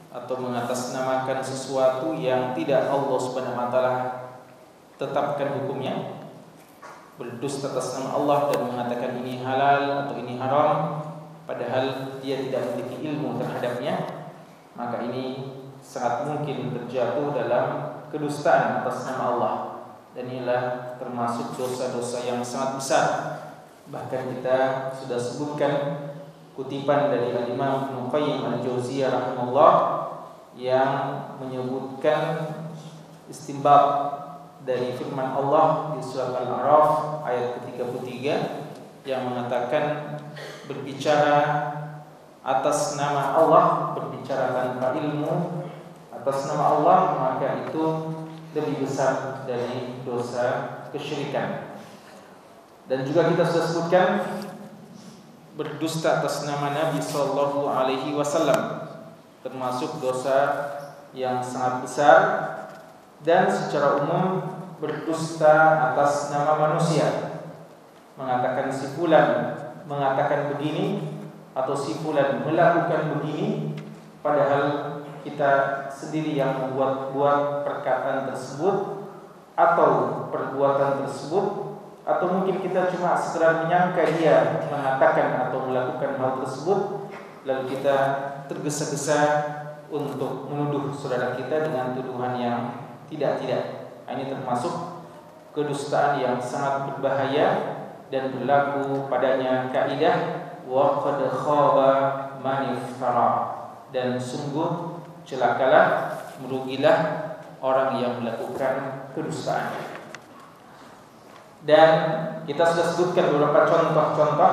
atau mengatasnamakan sesuatu yang tidak Allah Subhanahu wa taala tetapkan hukumnya, berdusta atas nama Allah dan mengatakan ini halal atau ini haram padahal dia tidak memiliki ilmu terhadapnya, maka ini sangat mungkin terjatuh dalam kedustaan atas nama Allah, dan inilah termasuk dosa-dosa yang sangat besar. Bahkan kita sudah sebutkan kutipan dari Imam Ibnu Qayyim al-Jauziyah rahimahullah yang menyebutkan istinbat dari firman Allah di surat Al-A'raf ayat ke-33 yang mengatakan berbicara atas nama Allah, berbicara tanpa ilmu atas nama Allah, maka itu lebih besar dari dosa kesyirikan. Dan juga kita sudah sebutkan berdusta atas nama Nabi sallallahu alaihi wasallam termasuk dosa yang sangat besar, dan secara umum berdusta atas nama manusia, mengatakan si fulan mengatakan begini atau si fulan melakukan begini padahal kita sendiri yang membuat perkataan tersebut atau perbuatan tersebut, atau mungkin kita cuma sekedar menyangka dia mengatakan atau melakukan hal tersebut, lalu kita tergesa-gesa untuk menuduh saudara kita dengan tuduhan yang tidak. Ini termasuk kedustaan yang sangat berbahaya dan berlaku padanya kaidah wa qad khaba man iftara, dan sungguh celakalah, merugilah orang yang melakukan kedustaan. Dan kita sudah sebutkan beberapa contoh-contoh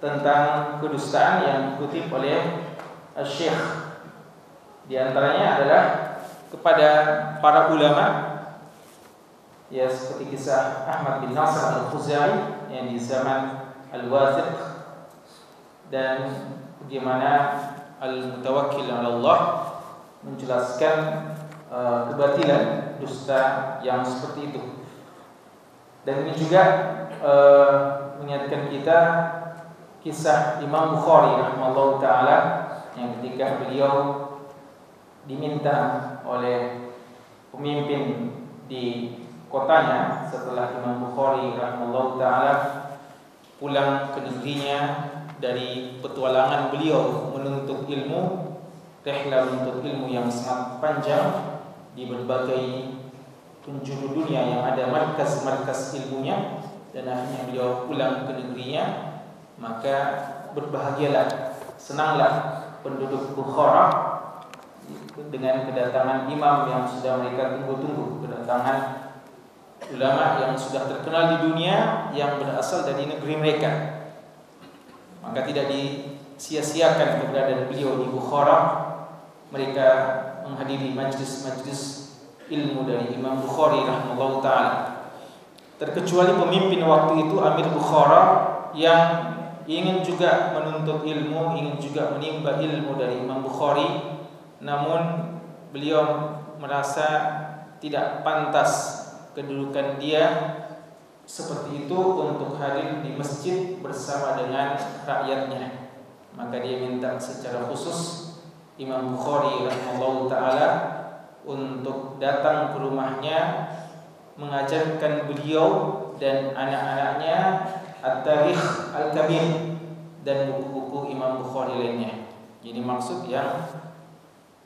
tentang kedustaan yang dikutip oleh Syekh. Di antaranya adalah kepada para ulama, ya seperti kisah Ahmad bin Nasr al-Khuzai yang di zaman Al-Wathiq, dan bagaimana Al-Mutawakkil 'ala Allah menjelaskan kebatilan dusta yang seperti itu. Dan ini juga mengingatkan kita kisah Imam Bukhari rahimahullah taala yang ketika beliau diminta oleh pemimpin di kotanya setelah Imam Bukhari rahimahullah taala pulang ke negerinya dari petualangan beliau menuntut ilmu, rihlah menuntut ilmu yang sangat panjang di berbagai penjuru dunia yang ada markas-markas ilmunya, dan akhirnya beliau pulang ke negerinya. Maka berbahagialah, senanglah penduduk Bukhara dengan kedatangan imam yang sudah mereka tunggu-tunggu, kedatangan ulama yang sudah terkenal di dunia yang berasal dari negeri mereka. Maka tidak disia-siakan keberadaan beliau di Bukhara. Mereka menghadiri majlis-majlis ilmu dari Imam Bukhari rahimahullah taala. Terkecuali pemimpin waktu itu Amir Bukhara yang ingin juga menuntut ilmu, ingin juga menimba ilmu dari Imam Bukhari, namun beliau merasa tidak pantas kedudukan dia seperti itu untuk hadir di masjid bersama dengan rakyatnya. Maka dia minta secara khusus Imam Bukhari rahimahullah taala untuk datang ke rumahnya, mengajarkan beliau dan anak-anaknya At-Tarikh Al-Kabir dan buku-buku Imam Bukhari lainnya. Jadi maksud yang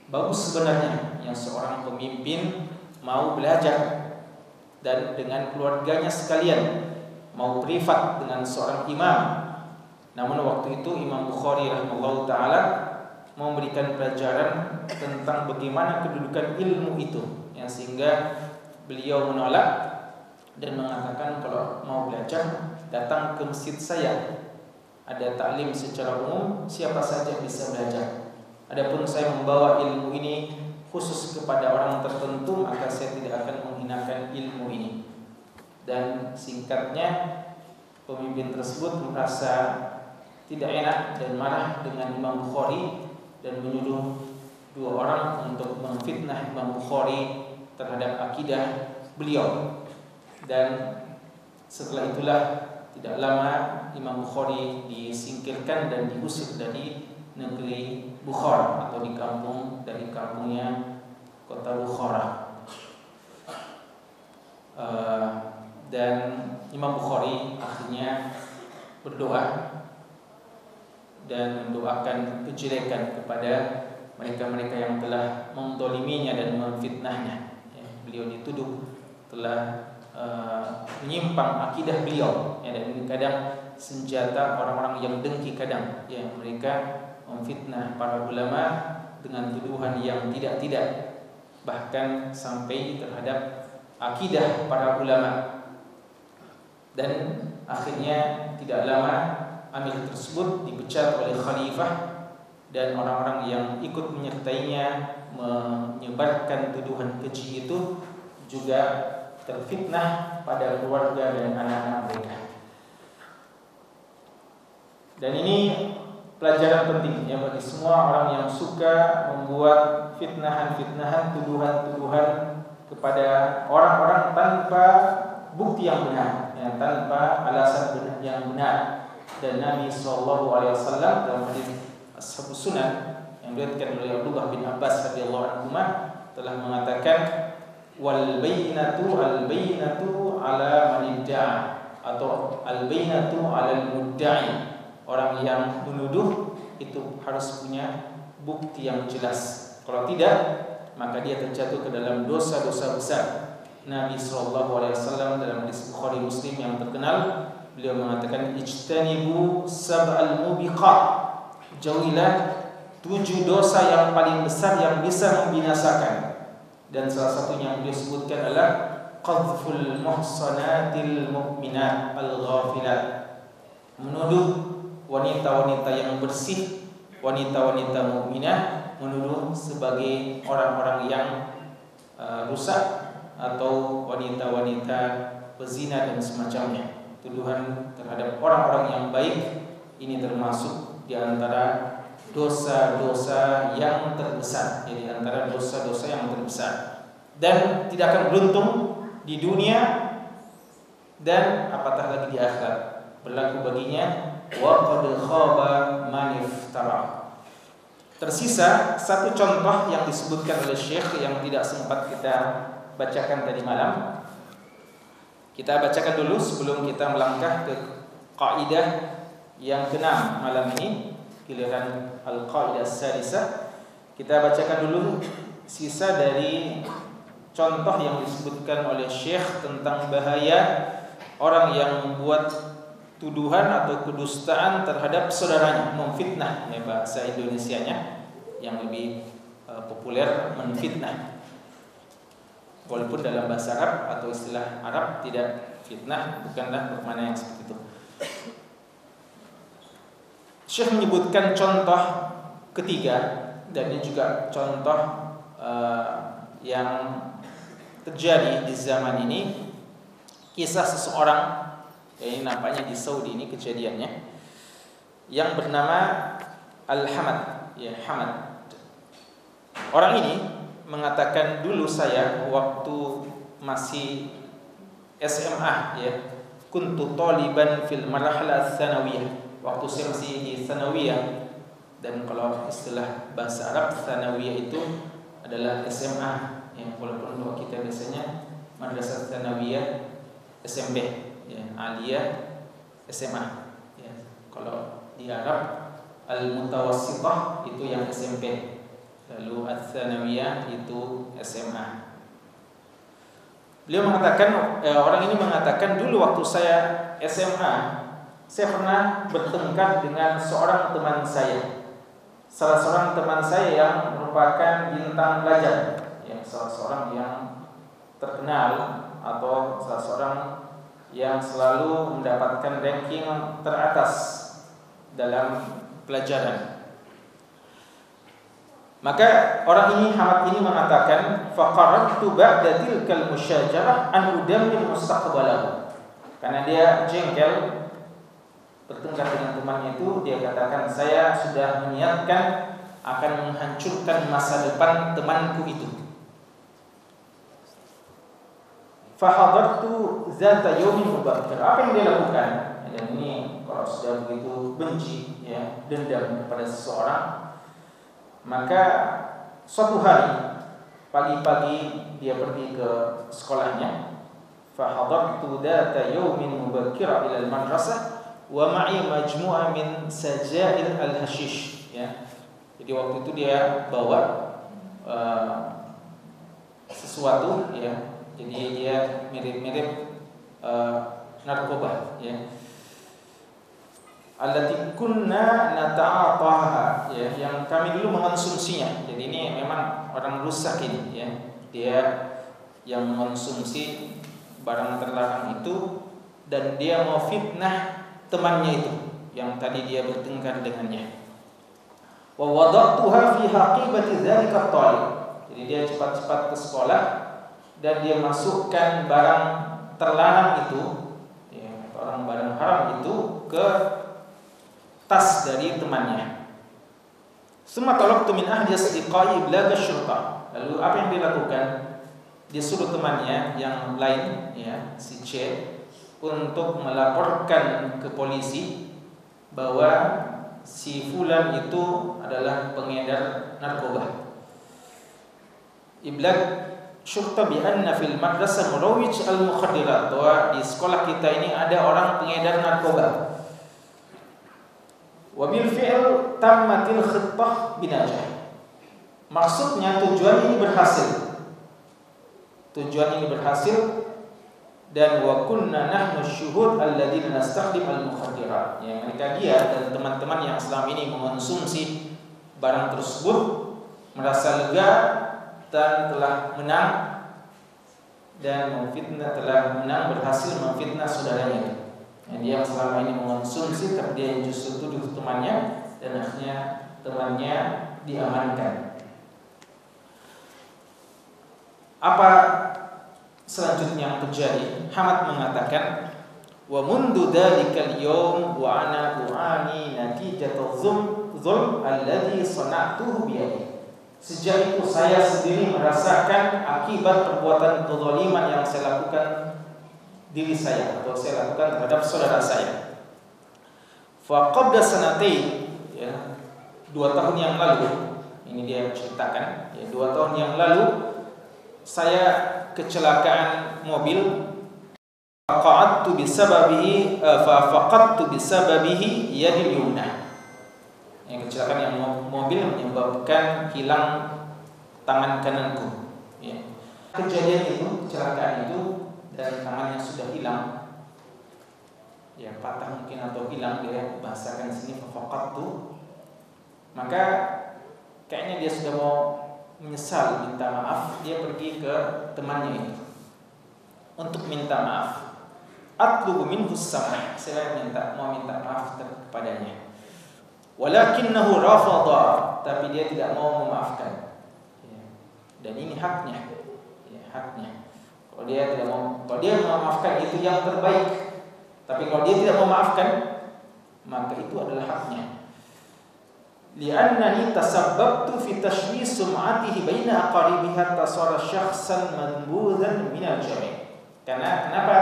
bagus sebenarnya, yang seorang pemimpin mau belajar dan dengan keluarganya sekalian, mau privat dengan seorang imam. Namun waktu itu Imam Bukhari rahimahullah taala memberikan pelajaran tentang bagaimana kedudukan ilmu itu, yang sehingga beliau menolak dan mengatakan kalau mau belajar datang ke masjid saya, ada taklim secara umum, siapa saja bisa belajar. Adapun saya membawa ilmu ini khusus kepada orang tertentu, maka saya tidak akan menghinakan ilmu ini. Dan singkatnya, pemimpin tersebut merasa tidak enak dan marah dengan Imam Bukhari dan menyuruh dua orang untuk memfitnah Imam Bukhari terhadap akidah beliau. Dan setelah itulah tidak lama Imam Bukhari disingkirkan dan diusir dari negeri Bukhara atau dari kampungnya kota Bukhara. Dan Imam Bukhari akhirnya berdoa dan mendoakan kejelekan kepada mereka-mereka yang telah menzaliminya dan memfitnahnya. Beliau dituduh telah menyimpang akidah beliau, dan ini kadang senjata orang-orang yang dengki kadang, mereka memfitnah para ulama dengan tuduhan yang tidak-tidak, bahkan sampai terhadap akidah para ulama. Dan akhirnya tidak lama amir tersebut dipecat oleh khalifah, dan orang-orang yang ikut menyertainya menyebarkan tuduhan keji itu juga terfitnah pada keluarga dan anak-anak mereka. Dan ini pelajaran penting bagi semua orang yang suka membuat fitnahan-fitnahan, tuduhan-tuduhan kepada orang-orang tanpa bukti yang benar, tanpa alasan yang benar. Dan Nabi SAW dalam hadis Ashabus Sunan yang diriwayatkan oleh Abdullah bin Abbas radhiyallahu anhu telah mengatakan, wal bayyinatu ala man idda'a, atau al bayyinatu ala al mudda'i. Orang yang menuduh itu harus punya bukti yang jelas. Kalau tidak, maka dia terjatuh ke dalam dosa-dosa besar. Nabi SAW dalam hadis Bukhari Muslim yang terkenal, beliau mengatakan, ijtanibu sab'al mubiqat, jauhilah 7 dosa yang paling besar yang bisa membinasakan. Dan salah satunya yang beliau sebutkan adalah qadhful muhsanatil mu'minat al-ghafilat, menuduh wanita-wanita yang bersih, wanita-wanita mukminah, menuduh sebagai orang-orang yang rusak atau wanita-wanita pezina dan semacamnya. Tuduhan terhadap orang-orang yang baik ini termasuk di antara dosa-dosa yang terbesar, di antara dosa-dosa yang terbesar, dan tidak akan beruntung di dunia dan apatah lagi di akhirat. Berlaku baginya wa qad khaba man iftara. Tersisa satu contoh yang disebutkan oleh Syekh yang tidak sempat kita bacakan tadi malam. Kita bacakan dulu sebelum kita melangkah ke kaidah yang ke-6 malam ini, giliran al-qaidah as-sadisah. Kita bacakan dulu sisa dari contoh yang disebutkan oleh Syekh tentang bahaya orang yang membuat tuduhan atau kedustaan terhadap saudaranya, memfitnah, bahasa Indonesianya yang lebih populer, menfitnah. Walaupun dalam bahasa Arab atau istilah Arab tidak, fitnah bukanlah bermakna yang seperti itu. Syekh menyebutkan contoh ketiga, dan ini juga contoh yang terjadi di zaman ini. Kisah seseorang, ini nampaknya di Saudi ini kejadiannya, yang bernama Al-Hamad, Hamad. Orang ini mengatakan, dulu saya waktu masih SMA, kuntu taliban fil marhalah tsanawiyah, waktu saya masih di tsanawiyah. Dan kalau istilah bahasa Arab tsanawiyah itu adalah SMA, walaupun kalau kita biasanya madrasah tsanawiyah SMP, aliyah SMA. Kalau di Arab al-mutawassithah itu yang SMP, lalu al-tsanawiyah itu SMA. Beliau mengatakan, orang ini mengatakan, dulu waktu saya SMA, saya pernah bertengkar dengan seorang teman saya, salah seorang teman saya yang merupakan bintang pelajar, salah seorang yang terkenal atau salah seorang yang selalu mendapatkan ranking teratas dalam pelajaran. Maka orang ini, Hamad ini mengatakan, faqarrtu ba'da tilkal musyajarah an udammir mustaqbalahu. Karena dia jengkel bertengkar dengan temannya itu, dia katakan, saya sudah meniatkan akan menghancurkan masa depan temanku itu. Fahadartu zata yawmin mubakir. Apa yang dia lakukan? Dan ini kalau sudah begitu benci, ya, dendam kepada seseorang, maka suatu hari pagi-pagi dia pergi ke sekolahnya. Fa hadartu data yawmin mubakkira ila al-madrasah wa ma'i majmu'ah min sajail al-hashish, ya. Jadi waktu itu dia bawa sesuatu, ya. Jadi dia mirip-mirip narkoba, ya. Allati kunna nata'ataha, ya, yang kami dulu mengonsumsinya. Jadi ini memang orang rusak ini, ya. Dia yang mengonsumsi barang terlarang itu, dan dia mau fitnah temannya itu yang tadi dia bertengkar dengannya. Wa wada'tuha fi haqibati dzalika at-talib. Jadi dia cepat-cepat ke sekolah dan dia masukkan barang terlarang itu, ya, barang haram itu ke tas dari temannya. Summa talabtu min ahli asdiqai iblag asy-syurta. Lalu apa yang dilakukan? Dia suruh temannya yang lain, ya, si C, untuk melaporkan ke polisi bahwa si fulan itu adalah pengedar narkoba. Iblag syurta bi anna fil madrasah murawij al-mukhaddirat. Bahwa di sekolah kita ini ada orang pengedar narkoba. Wabil fi'l tammatil khittah binajah. Maksudnya tujuan ini berhasil. Tujuan ini berhasil, dan wa kunna nahnu syuhud alladziina nastakhdim al-mukhaddirat. Ya, mereka dia dan teman-teman yang selama ini mengonsumsi barang tersebut merasa lega dan telah menang dan berhasil memfitnah saudaranya. Dia yang selama ini mengonsumsi, tapi dia yang justru tuduh temannya, dan akhirnya temannya diamankan. Apa selanjutnya yang terjadi? Hamad mengatakan, wa mundu dalikal yawm wa ana u'ani natijata zulm alladhi sana'tuhu biyadi. Sejak itu saya sendiri merasakan akibat perbuatan kezaliman yang saya lakukan diri saya, atau saya lakukan terhadap saudara saya. Fa qabla sanatain, ya, 2 tahun yang lalu, ini dia ceritakan, ya, 2 tahun yang lalu saya kecelakaan mobil. Faqadtu bisababihi yadil yumna. Yang kecelakaan yang mobil menyebabkan hilang tangan kananku, ya. Kejadian itu, kecelakaan itu, dan tangannya sudah hilang, ya, patah mungkin atau hilang, dia bahasakan sini faqadtu. Maka kayaknya dia sudah mau menyesal, minta maaf. Dia pergi ke temannya itu untuk minta maaf. Atlubu minhu samah, saya mau minta maaf kepadanya. Walakinnahu rafadha, tapi dia tidak mau memaafkan, ya. Dan ini haknya, ya, haknya. Kalau dia memaafkan itu yang terbaik. Tapi kalau dia tidak memaafkan, maka itu adalah haknya. Li'annani tasabbabtu fi tashwih sum'atihi baina aqaribihi hatta sara syakhsan manbudhan min al-jami'. Karena kenapa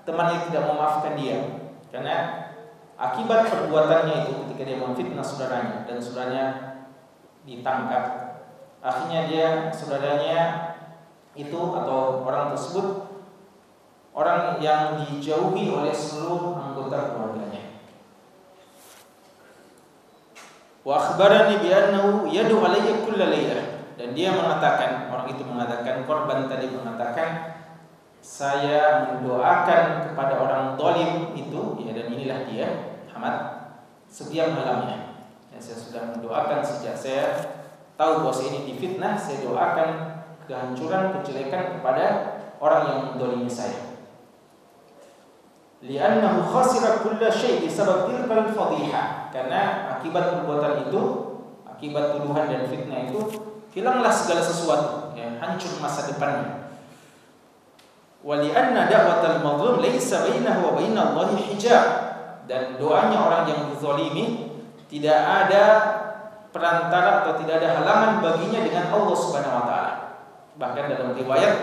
temannya tidak memaafkan dia? Karena akibat perbuatannya itu, ketika dia memfitnah saudaranya dan saudaranya ditangkap, akhirnya saudaranya itu atau orang tersebut orang yang dijauhi oleh seluruh anggota keluarganya. Wa akhbarani bi annahu yadu alayya kulla lailah, dan dia mengatakan, orang itu mengatakan, korban tadi mengatakan, saya mendoakan kepada orang zalim itu, ya, dan inilah dia Hamad, setiap malamnya, ya, saya sudah mendoakan sejak saya tahu bahwa ini difitnah, saya doakan kehancuran, kejelekan kepada orang yang mendolimi saya. Li'annahu khasira kulla syai' bisabab tilkal fadhiha. Karena akibat perbuatan itu, akibat tuduhan dan fitnah itu, hilanglah segala sesuatu, ya, hancur masa depannya. Wa li'anna da'watal mazlum laisa bainahu wa bainallahi hijab. Dan doanya orang yang dizalimi tidak ada perantara atau tidak ada halangan baginya dengan Allah Subhanahu wa taala. Bahkan dalam riwayat,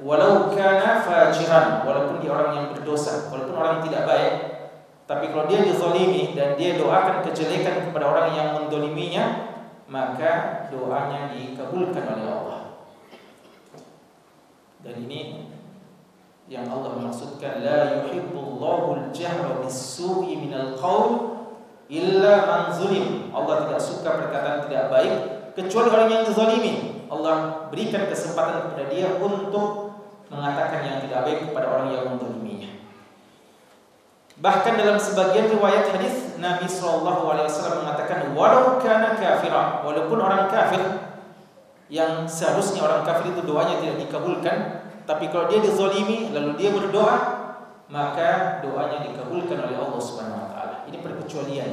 walau kana fajiran, walaupun dia orang yang berdosa, walaupun orang tidak baik, Tapi kalau dia dizalimi dan dia doakan kejelekan kepada orang yang mendoliminya, maka doanya dikabulkan oleh Allah. Dan ini yang Allah maksudkan, la yuhibbullahu al-jahra bis-su'i minal qaul illa man zulim. Allah tidak suka perkataan tidak baik kecuali orang yang dizalimi. Allah berikan kesempatan kepada dia untuk mengatakan yang tidak baik kepada orang yang mendoliminya. Bahkan dalam sebagian riwayat hadis Nabi SAW mengatakan, walau kana kafira, walaupun orang kafir, yang seharusnya orang kafir itu doanya tidak dikabulkan, tapi kalau dia dizalimi lalu dia berdoa, maka doanya dikabulkan oleh Allah Subhanahu wa taala. Ini perkecualian.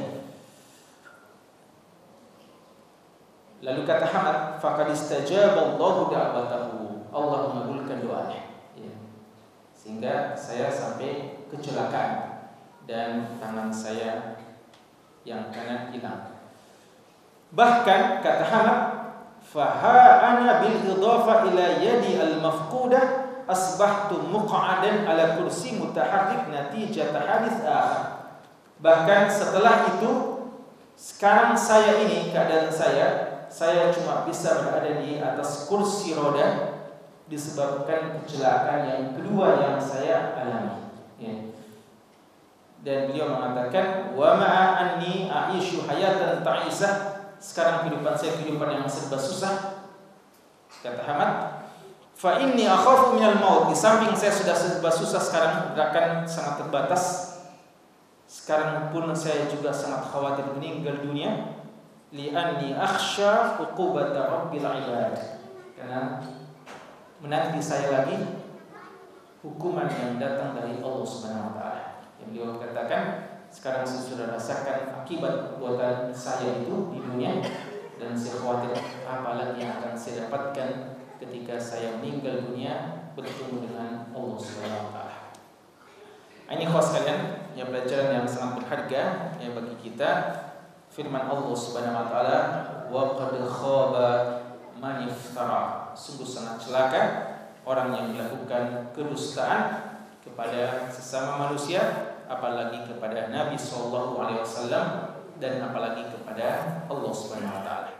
Lalu kata Hamad, faqad istajaba Allahu da'watahu. Allah mengabulkan doanya. Ya. Sehingga saya sampai kecelakaan dan tangan saya yang kanan hilang. Bahkan kata Hamad, faha ana bil idafa ila yadi al mafqudah asbahtu muq'adan ala kursi mutaharrik natijat hadits akhar. Bahkan setelah itu, sekarang saya ini keadaan saya cuma bisa berada di atas kursi roda disebabkan kecelakaan yang kedua yang saya alami. Ya. Dan beliau mengatakan, wa ma'a anni a'ishu hayatan ta'isah, sekarang kehidupan saya kehidupan yang serba susah. Kata Hamad, fa inni akhafu minal maut. Di samping saya sudah serba susah sekarang, gerakan sangat terbatas. Sekarang pun saya juga sangat khawatir meninggal dunia. Li'anni akhsha uqubata rabbil ibad. Karena menanti saya lagi hukuman yang datang dari Allah Subhanahu wa taala. Yang beliau katakan, sekarang saya sudah rasakan akibat perbuatan saya itu di dunia, dan saya khawatir apa lagi yang akan saya dapatkan ketika saya meninggal dunia bertemu dengan Allah Subhanahu wa taala. Ini khas kalian yang pelajaran yang sangat berharga ya bagi kita. Firman Allah Subhanahu wa taala, wa qad khaba man iftara. Sungguh sangat celaka orang yang melakukan kedustaan kepada sesama manusia, apalagi kepada Nabi sallallahu alaihi wasallam, dan apalagi kepada Allah Subhanahu wa taala.